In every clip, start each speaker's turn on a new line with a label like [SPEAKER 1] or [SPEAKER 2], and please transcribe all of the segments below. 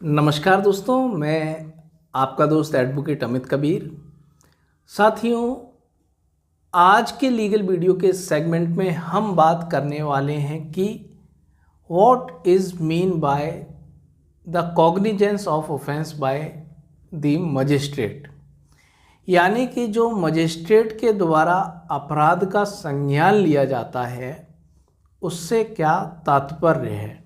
[SPEAKER 1] नमस्कार दोस्तों, मैं आपका दोस्त एडवोकेट अमित कबीर। साथियों, आज के लीगल वीडियो के सेगमेंट में हम बात करने वाले हैं कि what is mean by the cognizance of offence by the magistrate, यानी कि जो मजिस्ट्रेट के द्वारा अपराध का संज्ञान लिया जाता है उससे क्या तात्पर्य है।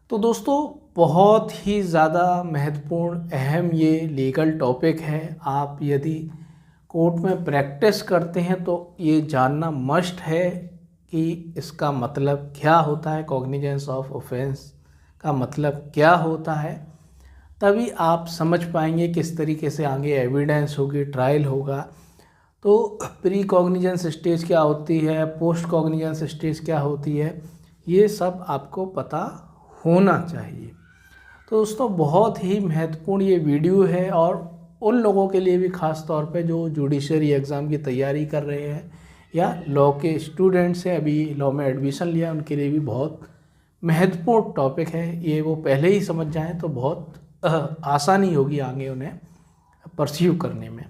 [SPEAKER 1] तो दोस्तों, बहुत ही ज़्यादा महत्वपूर्ण अहम ये लीगल टॉपिक है। आप यदि कोर्ट में प्रैक्टिस करते हैं तो ये जानना मस्ट है कि इसका मतलब क्या होता है, कॉग्निजेंस ऑफ ऑफेंस का मतलब क्या होता है। तभी आप समझ पाएंगे किस तरीके से आगे एविडेंस होगी, ट्रायल होगा। तो प्री कॉग्निजेंस स्टेज क्या होती है, पोस्ट कॉग्निजेंस स्टेज क्या होती है, ये सब आपको पता होना चाहिए। तो दोस्तों, बहुत ही महत्वपूर्ण ये वीडियो है और उन लोगों के लिए भी ख़ास तौर पे जो जुडिशरी एग्ज़ाम की तैयारी कर रहे हैं या लॉ के स्टूडेंट्स हैं, अभी लॉ में एडमिशन लिया, उनके लिए भी बहुत महत्वपूर्ण टॉपिक है। ये वो पहले ही समझ जाएं तो बहुत आसानी होगी आगे उन्हें परस्यू करने में।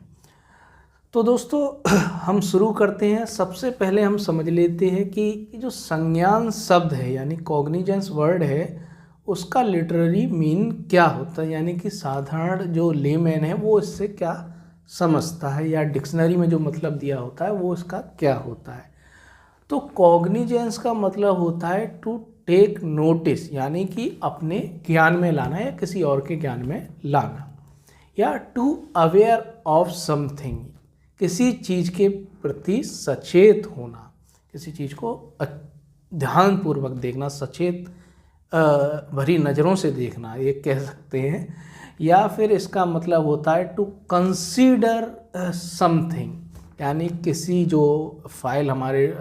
[SPEAKER 1] तो दोस्तों, हम शुरू करते हैं। सबसे पहले हम समझ लेते हैं कि जो संज्ञान शब्द है यानी कॉग्निजेंस वर्ड है, उसका लिटरेरी मीन क्या होता है, यानी कि साधारण जो लेमैन है वो इससे क्या समझता है, या डिक्शनरी में जो मतलब दिया होता है वो इसका क्या होता है। तो कॉग्निजेंस का मतलब होता है टू टेक नोटिस, यानी कि अपने ज्ञान में लाना या किसी और के ज्ञान में लाना, या टू अवेयर ऑफ समथिंग, किसी चीज़ के प्रति सचेत होना, किसी चीज़ को ध्यानपूर्वक देखना, सचेत भरी नज़रों से देखना, ये कह सकते हैं। या फिर इसका मतलब होता है टू कंसीडर समथिंग, यानी किसी जो फाइल हमारे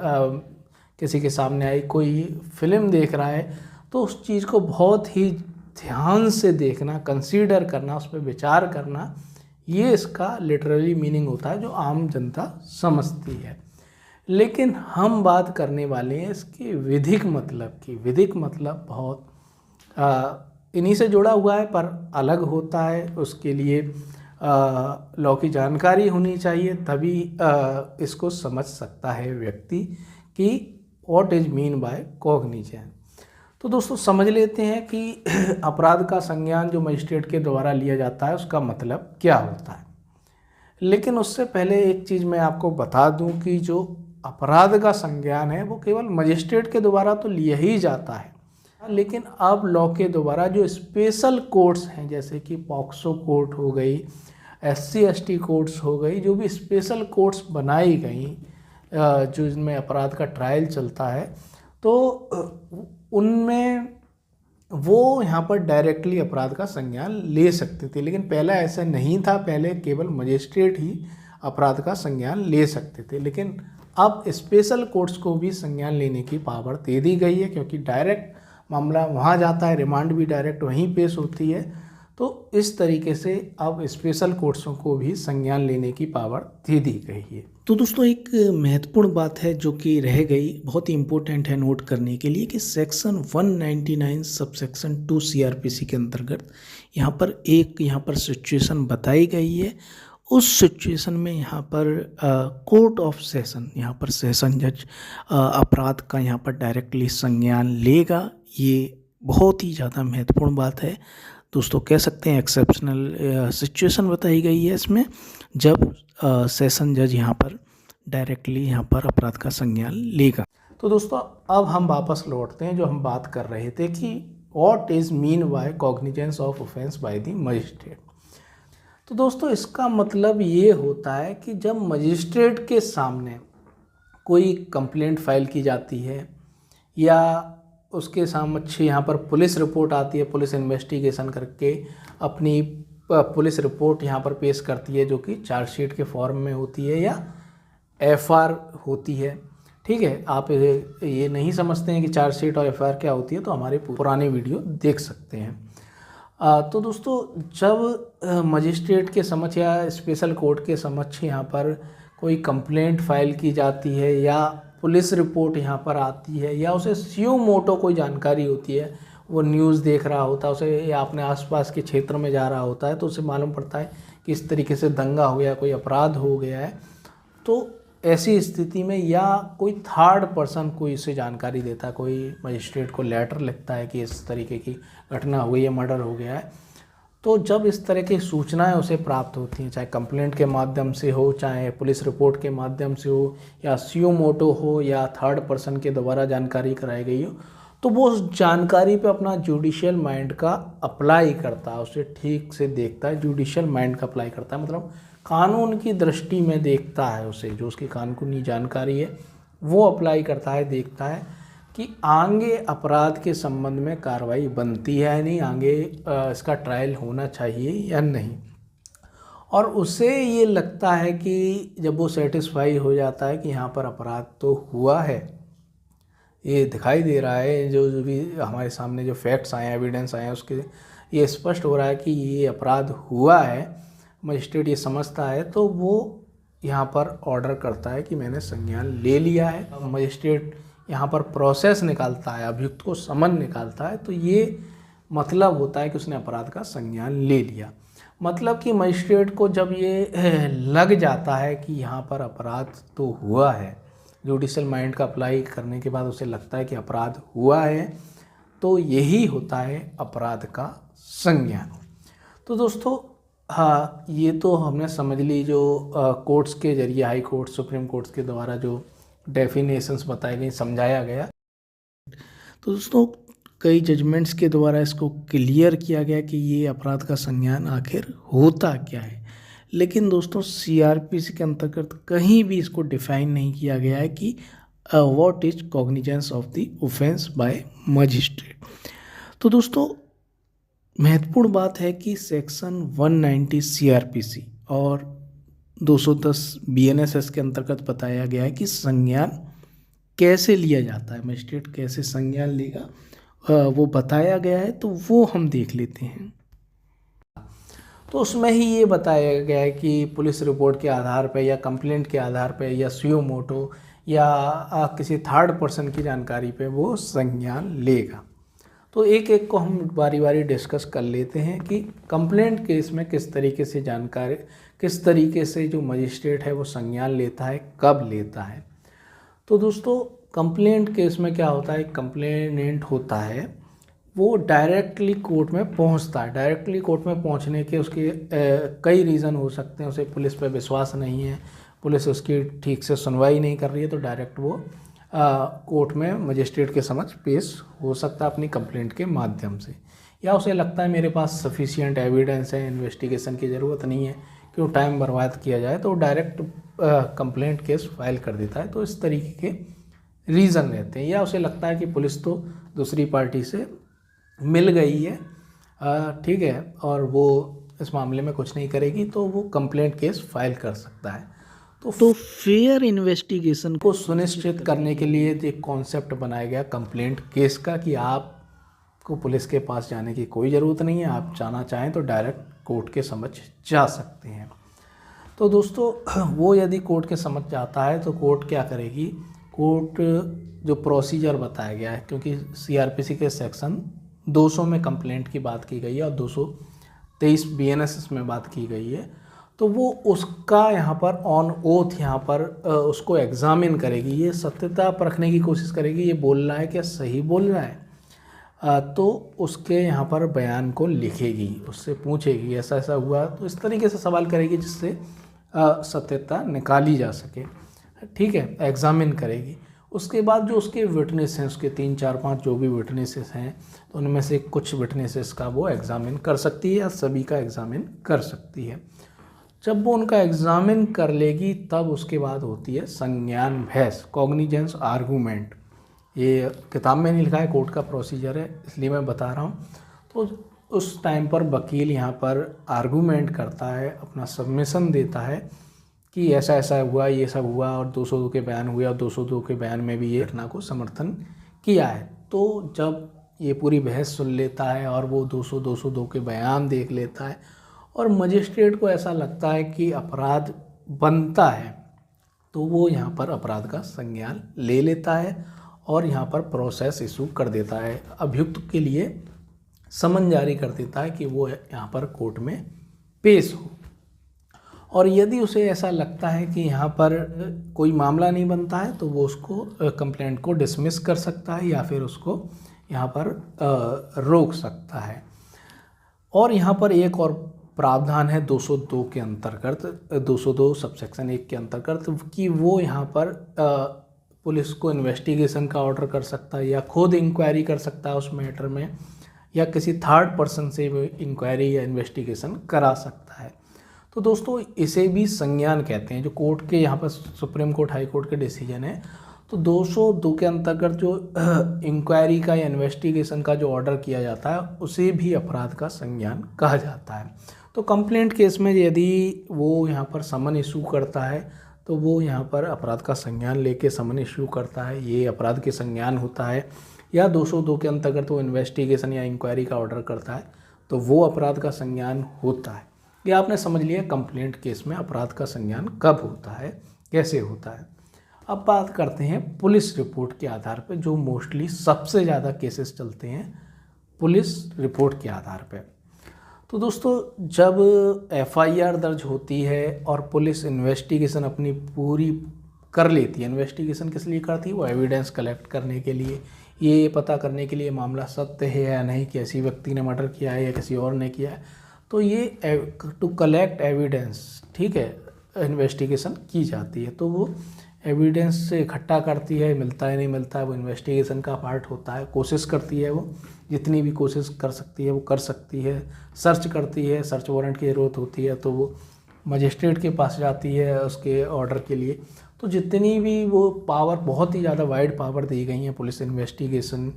[SPEAKER 1] किसी के सामने आई, कोई फिल्म देख रहा है तो उस चीज़ को बहुत ही ध्यान से देखना, कंसीडर करना, उस पर विचार करना, ये इसका लिटरली मीनिंग होता है जो आम जनता समझती है। लेकिन हम बात करने वाले हैं इसके विधिक मतलब की। विधिक मतलब बहुत इन्हीं से जुड़ा हुआ है पर अलग होता है। उसके लिए लॉ की जानकारी होनी चाहिए, तभी इसको समझ सकता है व्यक्ति कि what is mean by cognizance. तो दोस्तों, समझ लेते हैं कि अपराध का संज्ञान जो मजिस्ट्रेट के द्वारा लिया जाता है उसका मतलब क्या होता है। लेकिन उससे पहले एक चीज़ मैं आपको बता दूं कि जो अपराध का संज्ञान है वो केवल मजिस्ट्रेट के द्वारा तो लिया ही जाता है, लेकिन अब लॉ के द्वारा जो स्पेशल कोर्ट्स हैं, जैसे कि पॉक्सो कोर्ट हो गई, SC/ST कोर्ट्स हो गई, जो भी स्पेशल कोर्ट्स बनाई गई जो इनमें अपराध का ट्रायल चलता है, तो उनमें वो यहाँ पर डायरेक्टली अपराध का संज्ञान ले सकते थे। लेकिन पहले ऐसा नहीं था, पहले केवल मजिस्ट्रेट ही अपराध का संज्ञान ले सकते थे। लेकिन अब स्पेशल कोर्ट्स को भी संज्ञान लेने की पावर दे दी गई है, क्योंकि डायरेक्ट मामला वहाँ जाता है, रिमांड भी डायरेक्ट वहीं पेश होती है। तो इस तरीके से अब स्पेशल कोर्ट्सों को भी संज्ञान लेने की पावर दे दी गई है।
[SPEAKER 2] तो दोस्तों, एक महत्वपूर्ण बात है जो कि रह गई, बहुत ही इम्पोर्टेंट है नोट करने के लिए, कि सेक्शन 199 सबसेक्शन 2 CRPC के अंतर्गत यहाँ पर सिचुएशन बताई गई है। उस सिचुएशन में यहाँ पर कोर्ट ऑफ सेशन, यहाँ पर सेशन जज अपराध का यहाँ पर डायरेक्टली संज्ञान लेगा। ये बहुत ही ज़्यादा महत्वपूर्ण बात है दोस्तों, कह सकते हैं एक्सेप्शनल सिचुएशन बताई गई है इसमें, जब सेशन जज यहाँ पर डायरेक्टली यहाँ पर अपराध का संज्ञान लेगा।
[SPEAKER 1] तो दोस्तों, अब हम वापस लौटते हैं जो हम बात कर रहे थे कि what is mean by cognizance of offence by the magistrate. तो दोस्तों, इसका मतलब ये होता है कि जब मजिस्ट्रेट के सामने कोई कंप्लेंट फाइल की जाती है या उसके सामने यहाँ पर पुलिस रिपोर्ट आती है, पुलिस इन्वेस्टिगेशन करके अपनी पुलिस रिपोर्ट यहाँ पर पेश करती है, जो कि चार्जशीट के फॉर्म में होती है या FR होती है। ठीक है, आप ये नहीं समझते हैं कि चार्जशीट और FR क्या होती है तो हमारे पुराने वीडियो देख सकते हैं। तो दोस्तों, जब मजिस्ट्रेट के समक्ष या स्पेशल कोर्ट के समक्ष यहाँ पर कोई कंप्लेंट फाइल की जाती है या पुलिस रिपोर्ट यहाँ पर आती है या उसे स्यू मोटो कोई जानकारी होती है, वो न्यूज़ देख रहा होता है उसे, या अपने आसपास के क्षेत्र में जा रहा होता है, तो उसे मालूम पड़ता है कि इस तरीके से दंगा हो गया, कोई अपराध हो गया है। तो ऐसी स्थिति में या कोई थर्ड पर्सन कोई इसे जानकारी देता है, कोई मजिस्ट्रेट को लेटर लिखता है कि इस तरीके की घटना हुई है, मर्डर हो गया है, तो जब इस तरह की सूचनाएं उसे प्राप्त होती हैं, चाहे कंप्लेंट के माध्यम से हो, चाहे पुलिस रिपोर्ट के माध्यम से हो, या सुयो मोटो हो, या थर्ड पर्सन के द्वारा जानकारी कराई गई हो, तो वो उस जानकारी पे अपना जुडिशियल माइंड का अप्लाई करता है, उसे ठीक से देखता है, जुडिशियल माइंड का अप्लाई करता है, मतलब कानून की दृष्टि में देखता है उसे, जो उसकी कानूनी जानकारी है वो अप्लाई करता है, देखता है कि आगे अपराध के संबंध में कार्रवाई बनती है या नहीं, आगे इसका ट्रायल होना चाहिए या नहीं। और उसे ये लगता है कि जब वो सेटिस्फाई हो जाता है कि यहाँ पर अपराध तो हुआ है, ये दिखाई दे रहा है, जो भी हमारे सामने जो फैक्ट्स आए हैं, एविडेंस आए हैं, उसके ये स्पष्ट हो रहा है कि ये अपराध हुआ है, मजिस्ट्रेट ये समझता है, तो वो यहाँ पर ऑर्डर करता है कि मैंने संज्ञान ले लिया है। मजिस्ट्रेट यहाँ पर प्रोसेस निकालता है, अभियुक्त को समन निकालता है, तो ये मतलब होता है कि उसने अपराध का संज्ञान ले लिया। मतलब कि मजिस्ट्रेट को जब ये लग जाता है कि यहाँ पर अपराध तो हुआ है, जुडिशियल माइंड का अप्लाई करने के बाद उसे लगता है कि अपराध हुआ है, तो यही होता है अपराध का संज्ञान। तो दोस्तों हाँ, ये तो हमने समझ ली जो कोर्ट्स के जरिए, हाई कोर्ट, सुप्रीम कोर्ट्स के द्वारा जो डेफिनेशंस बताई गई, समझाया गया।
[SPEAKER 2] तो दोस्तों कई जजमेंट्स के द्वारा इसको क्लियर किया गया कि ये अपराध का संज्ञान आखिर होता क्या है, लेकिन दोस्तों सीआरपीसी के अंतर्गत कहीं भी इसको डिफाइन नहीं किया गया है कि what is cognizance of the offence by magistrate. तो दोस्तों महत्वपूर्ण बात है कि सेक्शन 190 सीआरपीसी और 210 बीएनएसएस के अंतर्गत बताया गया है कि संज्ञान कैसे लिया जाता है, मजिस्ट्रेट कैसे संज्ञान लेगा वो बताया गया है, तो वो हम देख लेते हैं।
[SPEAKER 1] तो उसमें ही ये बताया गया है कि पुलिस रिपोर्ट के आधार पर या कंप्लेंट के आधार पर या सुयो मोटो या किसी थर्ड पर्सन की जानकारी पे वो संज्ञान लेगा। तो एक एक को हम बारी बारी डिस्कस कर लेते हैं कि कंप्लेंट केस में किस तरीके से जानकारी, किस तरीके से जो मजिस्ट्रेट है वो संज्ञान लेता है, कब लेता है। तो दोस्तों कंप्लेंट केस में क्या होता है, कंप्लेनेंट होता है वो डायरेक्टली कोर्ट में पहुंचता है। डायरेक्टली कोर्ट में पहुंचने के उसके कई रीज़न हो सकते हैं। उसे पुलिस पे विश्वास नहीं है, पुलिस उसकी ठीक से सुनवाई नहीं कर रही है, तो डायरेक्ट वो कोर्ट में मजिस्ट्रेट के समक्ष पेश हो सकता है अपनी कंप्लेंट के माध्यम से। या उसे लगता है मेरे पास सफिशिएंट एविडेंस है, इन्वेस्टिगेशन की ज़रूरत नहीं है, क्यों टाइम बर्बाद किया जाए, तो डायरेक्ट कंप्लेंट केस फाइल कर देता है। तो इस तरीके के रीज़न रहते हैं। या उसे लगता है कि पुलिस तो दूसरी पार्टी से मिल गई है, ठीक है, और वो इस मामले में कुछ नहीं करेगी, तो वो कंप्लेंट केस फाइल कर सकता है।
[SPEAKER 2] तो फेयर इन्वेस्टिगेशन
[SPEAKER 1] को सुनिश्चित करने के लिए एक कॉन्सेप्ट बनाया गया कंप्लेंट केस का कि आपको पुलिस के पास जाने की कोई ज़रूरत नहीं है, आप जाना चाहें तो डायरेक्ट कोर्ट के समक्ष जा सकते हैं। तो दोस्तों वो यदि कोर्ट के समक्ष जाता है तो कोर्ट क्या करेगी, कोर्ट जो प्रोसीजर बताया गया है, क्योंकि सीआरपीसी के सेक्शन 200 में कंप्लेंट की बात की गई है और 223 बीएनएसएस में बात की गई है, तो वो उसका यहाँ पर ऑन ओथ यहाँ पर उसको एग्जामिन करेगी, ये सत्यता परखने की कोशिश करेगी, ये बोल रहा है क्या सही बोल रहा है, तो उसके यहाँ पर बयान को लिखेगी, उससे पूछेगी ऐसा ऐसा हुआ, तो इस तरीके से सवाल करेगी जिससे सत्यता निकाली जा सके, ठीक है, एग्जामिन करेगी। उसके बाद जो उसके विटनेस हैं, उसके 3 4 5 जो भी विटनेसेस हैं, तो उनमें से कुछ विटनेसेस का वो एग्जामिन कर सकती है या सभी का एग्जामिन कर सकती है। जब वो उनका एग्जामिन कर लेगी तब उसके बाद होती है संज्ञान बहस, कॉग्निजेंस आर्गूमेंट। ये किताब में नहीं लिखा है, कोर्ट का प्रोसीजर है, इसलिए मैं बता रहा हूँ। तो उस टाइम पर वकील यहाँ पर आर्गूमेंट करता है, अपना सबमिशन देता है कि ऐसा ऐसा हुआ, ये सब हुआ, और 202 के बयान हुए और 202 के बयान में भी ये घटना को समर्थन किया है। तो जब ये पूरी बहस सुन लेता है और वो 202 के बयान देख लेता है और मजिस्ट्रेट को ऐसा लगता है कि अपराध बनता है, तो वो यहाँ पर अपराध का संज्ञान ले लेता है और यहाँ पर प्रोसेस इशू कर देता है, अभियुक्त के लिए समन जारी कर देता है कि वो यहाँ पर कोर्ट में पेश हो। और यदि उसे ऐसा लगता है कि यहाँ पर कोई मामला नहीं बनता है तो वो उसको कंप्लेंट को डिसमिस कर सकता है या फिर उसको यहाँ पर रोक सकता है। और यहाँ पर एक और प्रावधान है 202 के अंतर्गत, 202 सबसेक्शन 1 के अंतर्गत, कि वो यहाँ पर पुलिस को इन्वेस्टिगेशन का ऑर्डर कर सकता है या खुद इंक्वायरी कर सकता है उस मैटर में, या किसी थर्ड पर्सन से भी इंक्वायरी या इन्वेस्टिगेशन करा सकता है। तो दोस्तों इसे भी संज्ञान कहते हैं। जो कोर्ट के यहाँ पर सुप्रीम कोर्ट हाई कोर्ट के डिसीजन है, तो 202 के अंतर्गत जो इंक्वायरी का या इन्वेस्टिगेशन का जो ऑर्डर किया जाता है उसे भी अपराध का संज्ञान कहा जाता है। तो कंप्लेंट केस में यदि वो यहाँ पर समन इशू करता है तो वो यहाँ पर अपराध का संज्ञान लेके समन इशू करता है, ये अपराध के संज्ञान होता है। या 202 के अंतर्गत वो इन्वेस्टिगेशन या इंक्वायरी का ऑर्डर करता है तो वो अपराध का संज्ञान होता है। ये आपने समझ लिया कंप्लेंट केस में अपराध का संज्ञान कब होता है, कैसे होता है। अब बात करते हैं पुलिस रिपोर्ट के आधार पर, जो मोस्टली सबसे ज़्यादा केसेस चलते हैं पुलिस रिपोर्ट के आधार पर। तो दोस्तों जब FIR दर्ज होती है और पुलिस इन्वेस्टिगेशन अपनी पूरी कर लेती है, इन्वेस्टिगेशन किस लिए करती है, वो एविडेंस कलेक्ट करने के लिए, ये पता करने के लिए मामला सत्य है या नहीं, कि ऐसी व्यक्ति ने मर्डर किया है या किसी और ने किया है, तो ये टू कलेक्ट एविडेंस, ठीक है, इन्वेस्टिगेशन की जाती है। तो वो एविडेंस से इकट्ठा करती है, मिलता है नहीं मिलता है, वो इन्वेस्टिगेशन का पार्ट होता है। कोशिश करती है, वो जितनी भी कोशिश कर सकती है वो कर सकती है। सर्च करती है, सर्च वारंट की ज़रूरत होती है तो वो मजिस्ट्रेट के पास जाती है उसके ऑर्डर के लिए। तो जितनी भी वो पावर, बहुत ही ज़्यादा वाइड पावर दी गई हैं पुलिस इन्वेस्टिगेशन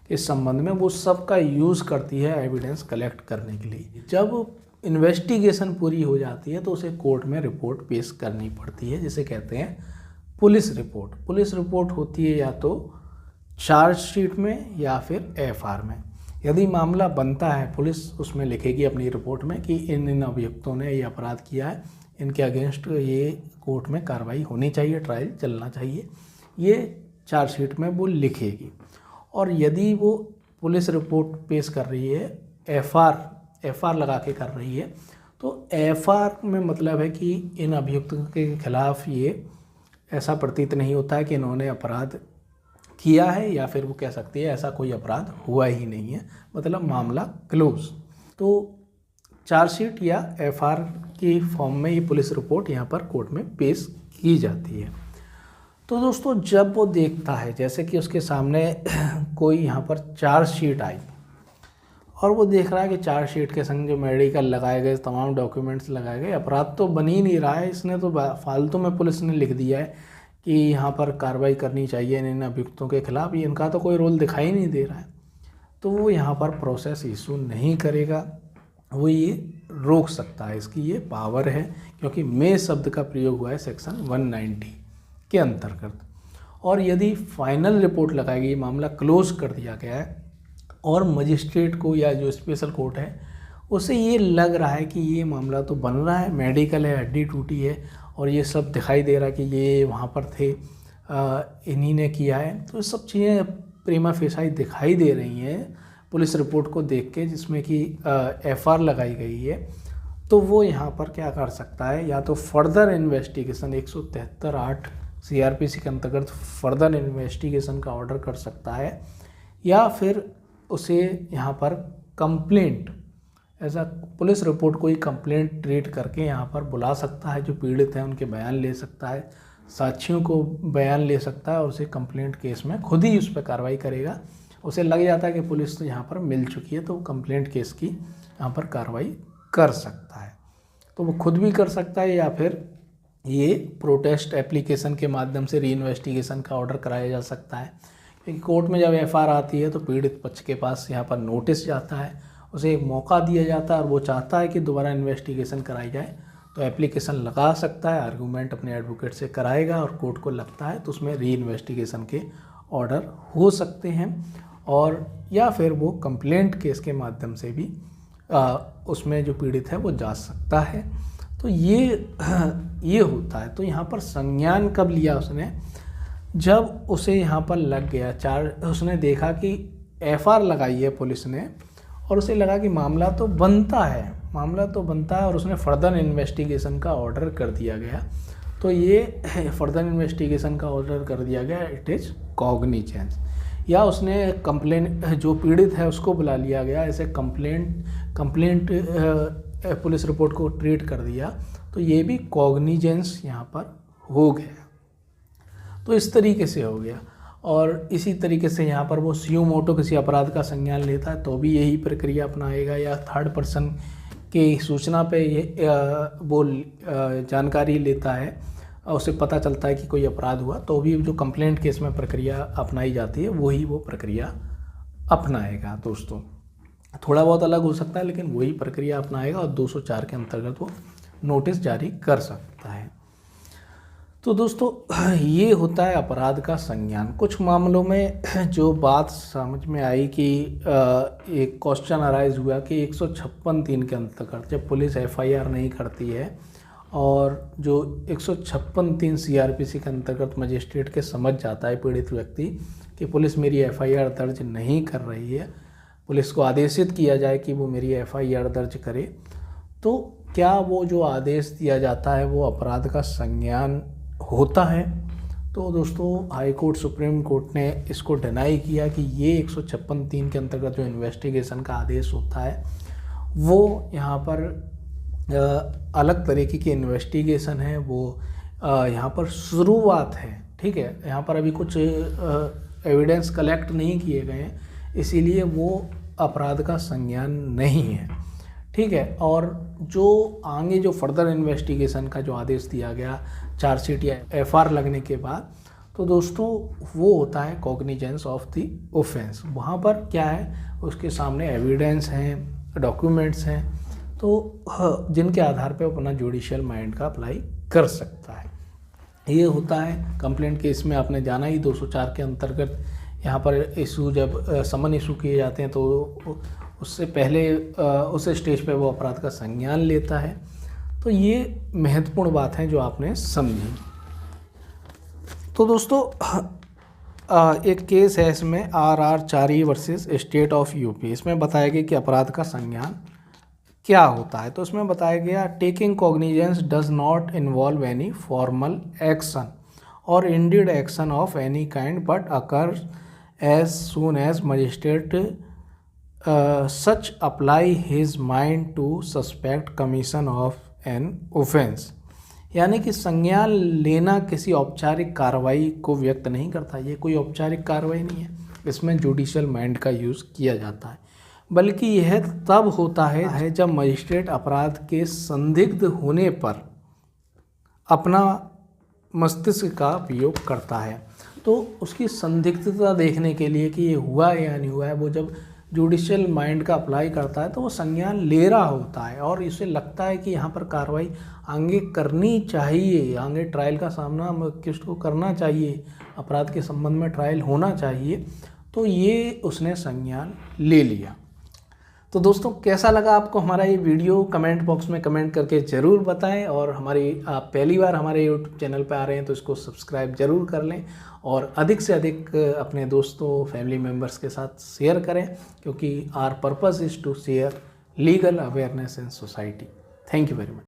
[SPEAKER 1] के संबंध में, वो सब का यूज़ करती है एविडेंस कलेक्ट करने के लिए। जब इन्वेस्टिगेशन पूरी हो जाती है तो उसे कोर्ट में रिपोर्ट पेश करनी पड़ती है, जिसे कहते हैं पुलिस रिपोर्ट। पुलिस रिपोर्ट होती है या तो चार्जशीट में या फिर FR में। यदि मामला बनता है, पुलिस उसमें लिखेगी अपनी रिपोर्ट में कि इन अभियुक्तों ने ये अपराध किया है, इनके अगेंस्ट ये कोर्ट में कार्रवाई होनी चाहिए, ट्रायल चलना चाहिए, ये चार्जशीट में वो लिखेगी। और यदि वो पुलिस रिपोर्ट पेश कर रही है, FR लगा के कर रही है, तो FR में मतलब है कि इन अभियुक्तों के खिलाफ ये ऐसा प्रतीत नहीं होता है कि इन्होंने अपराध किया है, या फिर वो कह सकती है ऐसा कोई अपराध हुआ ही नहीं है, मतलब मामला क्लोज। तो चार्जशीट या FR की फॉर्म में ये पुलिस रिपोर्ट यहाँ पर कोर्ट में पेश की जाती है। तो दोस्तों जब वो देखता है, जैसे कि उसके सामने कोई यहाँ पर चार्जशीट आई और वो देख रहा है कि चार्जशीट के संग जो मेडिकल लगाए गए, तमाम डॉक्यूमेंट्स लगाए गए, अपराध तो बन ही नहीं रहा है, इसने तो फालतू में पुलिस ने लिख दिया है कि यहाँ पर कार्रवाई करनी चाहिए इन अभियुक्तों के खिलाफ, ये इनका तो कोई रोल दिखाई नहीं दे रहा है, तो वो यहाँ पर प्रोसेस इशू नहीं करेगा, वो ये रोक सकता है, इसकी ये पावर है, क्योंकि मे शब्द का प्रयोग हुआ है सेक्शन 190 के अंतर्गत। और यदि फाइनल रिपोर्ट लगाएगी, ये मामला क्लोज कर दिया गया है और मजिस्ट्रेट को या जो स्पेशल कोर्ट है उसे ये लग रहा है कि ये मामला तो बन रहा है, मेडिकल है, हड्डी टूटी है और ये सब दिखाई दे रहा है कि ये वहाँ पर थे, इन्हीं ने किया है, तो सब चीज़ें प्रीमा फेसाई दिखाई दे रही हैं पुलिस रिपोर्ट को देख के, जिसमें कि FR लगाई गई है, तो वो यहाँ पर क्या कर सकता है, या तो फर्दर इन्वेस्टिगेशन 173(8) CRPC के अंतर्गत फर्दर इन्वेस्टिगेशन का ऑर्डर कर सकता है, या फिर उसे यहाँ पर कंप्लेंट, ऐसा पुलिस रिपोर्ट को ही कंप्लेंट ट्रीट करके यहाँ पर बुला सकता है, जो पीड़ित हैं उनके बयान ले सकता है, साक्षियों को बयान ले सकता है और उसे कंप्लेंट केस में खुद ही उस पर कार्रवाई करेगा। उसे लग जाता है कि पुलिस तो यहाँ पर मिल चुकी है, तो कंप्लेंट केस की यहाँ पर कार्रवाई कर सकता है, तो वो खुद भी कर सकता है, या फिर ये प्रोटेस्ट एप्लीकेशन के माध्यम से री इन्वेस्टिगेशन का ऑर्डर कराया जा सकता है। क्योंकि कोर्ट में जब FR आती है तो पीड़ित पक्ष के पास यहाँ पर नोटिस जाता है, उसे एक मौका दिया जाता है और वो चाहता है कि दोबारा इन्वेस्टिगेशन कराई जाए, तो एप्लीकेशन लगा सकता है, आर्गूमेंट अपने एडवोकेट से कराएगा और कोर्ट को लगता है तो उसमें री इन्वेस्टिगेशन के ऑर्डर हो सकते हैं, और या फिर वो कंप्लेंट केस के माध्यम से भी उसमें जो पीड़ित है वो जा सकता है। तो ये होता है। तो यहाँ पर संज्ञान कब लिया उसने, जब उसे यहाँ पर लग गया उसने देखा कि FR लगाई है पुलिस ने और उसे लगा कि मामला तो बनता है और उसने फर्दर इन्वेस्टिगेशन का ऑर्डर कर दिया गया। तो ये फर्दर इन्वेस्टिगेशन का ऑर्डर कर दिया गया, इट इज़ कॉग्निजेंस। या उसने कंप्लेंट, जो पीड़ित है उसको बुला लिया गया, ऐसे कंप्लेंट पुलिस रिपोर्ट को ट्रीट कर दिया, तो ये भी कॉग्निजेंस यहाँ पर हो गया। तो इस तरीके से हो गया। और इसी तरीके से यहाँ पर वो सियो मोटो किसी अपराध का संज्ञान लेता है तो भी यही प्रक्रिया अपनाएगा, या थर्ड पर्सन की सूचना पे ये वो जानकारी लेता है और उसे पता चलता है कि कोई अपराध हुआ, तो भी जो कंप्लेंट केस में प्रक्रिया अपनाई जाती है वही वो प्रक्रिया अपनाएगा। दोस्तों थोड़ा बहुत अलग हो सकता है लेकिन वही प्रक्रिया अपनाएगा और 204 के अंतर्गत वो नोटिस जारी कर सकता है। तो दोस्तों ये होता है अपराध का संज्ञान। कुछ मामलों में जो बात समझ में आई कि एक क्वेश्चन अराइज हुआ कि 156(3) के अंतर्गत जब पुलिस एफआईआर नहीं करती है और जो 156(3) सीआरपीसी के अंतर्गत मजिस्ट्रेट के समझ जाता है पीड़ित व्यक्ति कि पुलिस मेरी एफआईआर दर्ज नहीं कर रही है, पुलिस को आदेशित किया जाए कि वो मेरी एफआईआर दर्ज करे, तो क्या वो जो आदेश दिया जाता है वो अपराध का संज्ञान होता है? तो दोस्तों हाई कोर्ट, सुप्रीम कोर्ट ने इसको डिनाई किया कि ये 156(3) के अंतर्गत जो इन्वेस्टिगेशन का आदेश होता है वो यहाँ पर अलग तरीके की इन्वेस्टिगेशन है, वो यहाँ पर शुरुआत है। ठीक है, यहाँ पर अभी कुछ एविडेंस कलेक्ट नहीं किए गए हैं, इसीलिए वो अपराध का संज्ञान नहीं है। ठीक है, और जो आगे जो फर्दर इन्वेस्टिगेशन का जो आदेश दिया गया चार्जशीट या एफआर लगने के बाद, तो दोस्तों वो होता है कॉग्निजेंस ऑफ द ऑफेंस। वहाँ पर क्या है, उसके सामने एविडेंस हैं, डॉक्यूमेंट्स हैं, तो जिनके आधार पे अपना जुडिशियल माइंड का अप्लाई कर सकता है। ये होता है कंप्लेंट केस में, आपने जाना ही 204 के अंतर्गत यहाँ पर इशू जब समन इशू किए जाते हैं तो उससे पहले उस स्टेज पे वो अपराध का संज्ञान लेता है। तो ये महत्वपूर्ण बात है जो आपने समझी। तो दोस्तों एक केस है इसमें RR Chari versus state of UP. इसमें बताया गया कि अपराध का संज्ञान क्या होता है। तो इसमें बताया गया taking cognizance does not involve any formal action और indeed action of any kind but occur as soon as magistrate such apply his mind to suspect commission of an offence. यानी कि संज्ञान लेना किसी औपचारिक कार्रवाई को व्यक्त नहीं करता। ये कोई औपचारिक कार्रवाई नहीं है, इसमें जुडिशियल माइंड का यूज़ किया जाता है, बल्कि यह तब होता है जब मजिस्ट्रेट अपराध के संदिग्ध होने पर अपना मस्तिष्क का उपयोग करता है। तो उसकी संदिग्धता देखने के लिए कि ये हुआ है या नहीं हुआ है, वो जब जुडिशियल माइंड का अप्लाई करता है तो वो संज्ञान ले रहा होता है और इसे लगता है कि यहाँ पर कार्रवाई आगे करनी चाहिए, आगे ट्रायल का सामना किसको करना चाहिए, अपराध के संबंध में ट्रायल होना चाहिए, तो ये उसने संज्ञान ले लिया। तो दोस्तों कैसा लगा आपको हमारा ये वीडियो, कमेंट बॉक्स में कमेंट करके ज़रूर बताएं। और आप पहली बार हमारे YouTube चैनल पर आ रहे हैं तो इसको सब्सक्राइब ज़रूर कर लें और अधिक से अधिक अपने दोस्तों, फैमिली मेम्बर्स के साथ शेयर करें, क्योंकि our purpose is to share legal awareness in society. Thank you very much.